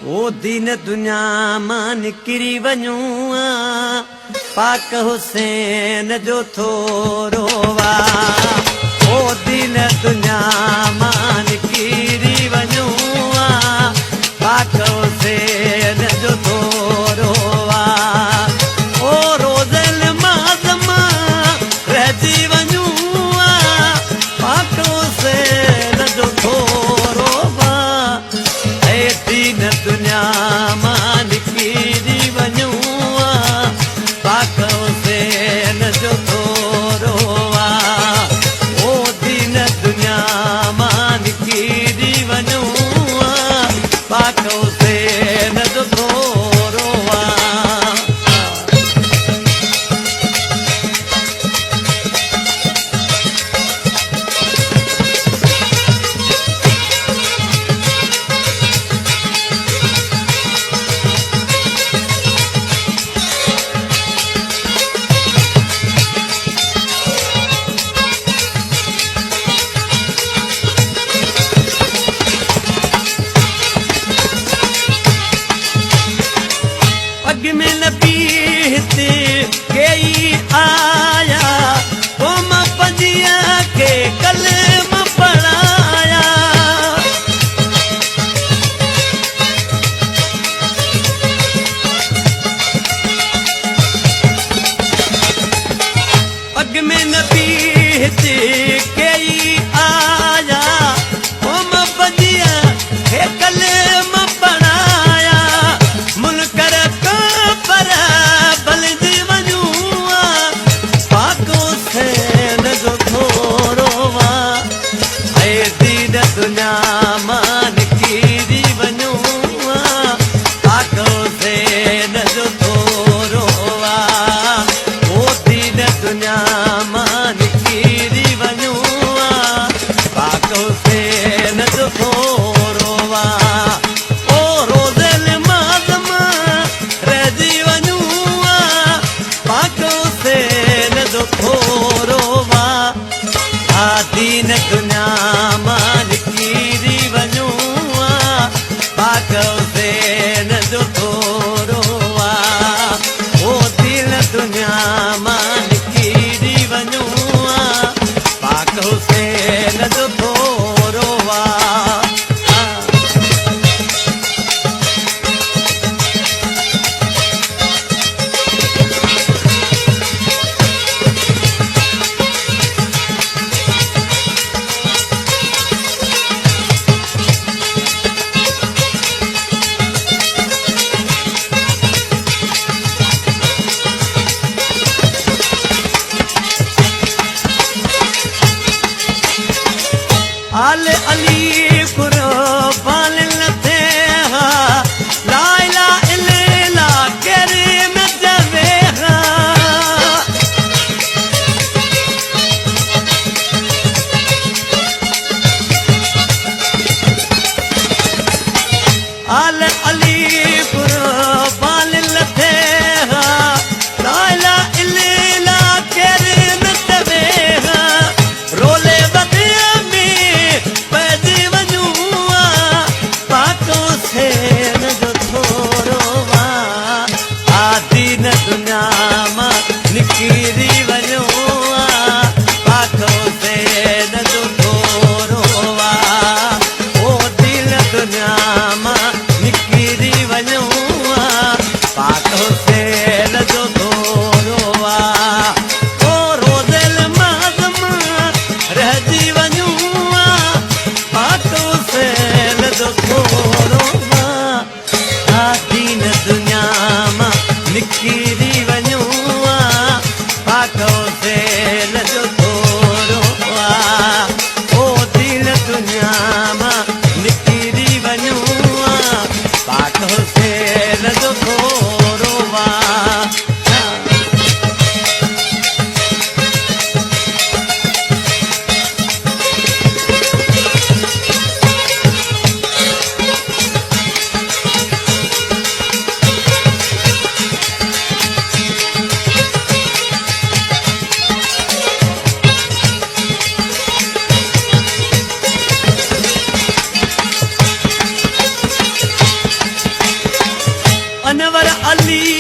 ओ दीन दुनिया मां निकिरी वञूं पाक हुसैन जो थोरो वा ओ दीन दुनिया मां निकिरी वञूं पाक हुसैन जो थोरो वा ओ रोज़ल माज़मा रहिजी वञूं पाक हुसैन जो थोरो वा ऐ दीन दुनिया मां निकिरी वञूं पाक हुसैन जो थोरो वा ओ दीन दुनिया मां निकिरी वञूं पाक हुसैन जो थोरो वा अग में नबी हिते कई आया कोम पंजिया के कलम पढ़ाया अग में नबी हिते कई आया कोम पंजिया के कलम पढ़ाया मुनकर पर बलिजी वञूं पाक हुसैन जो थोरो वा ऐ दीन दुनिया मां निकिरी वञूं पाक हुसैन जो थोरो वा ओ दीन दुनिया मां निकिरी वञूं पाक हुसैन जो थोरो वा ओ रोज़ल माज़मा रहिजी वञूं पाक हुसैन जो थोरो वा आ दीन दुनिया मां निकिरी वञूं पाक हुसैन जो थोरो वा ओ दीन दुनिया मां निकिरी वञूं पाक हुसैन जो थोरो वा आल अली कुर्बान लथे हा ला इलाहा इल्लल्लाह करीम जवे हा आल अली कुर्बान लथे हा ला इलाहा इल्लल्लाह करीम जवे हा रोले पैजी वञूं पाक हुसैन जो थोरो वा आ दीन दुनिया मां निकिरी वञूं पाक हुसैन जो थोरो वा ओ दीन दुनिया मां निकिरी वञूं पाक हुसैन जो थोरो वा ओ रोज़ल माज़मा रहिजी वञूं पाक हुसैन जो थोरो वा आ दीन दुनिया मां निकिरी वञूं पाक हुसैन जो थोरो वा ओ दीन दुनिया मां निकिरी वञूं पाक हुसैन जो थोरो वा अनवर अली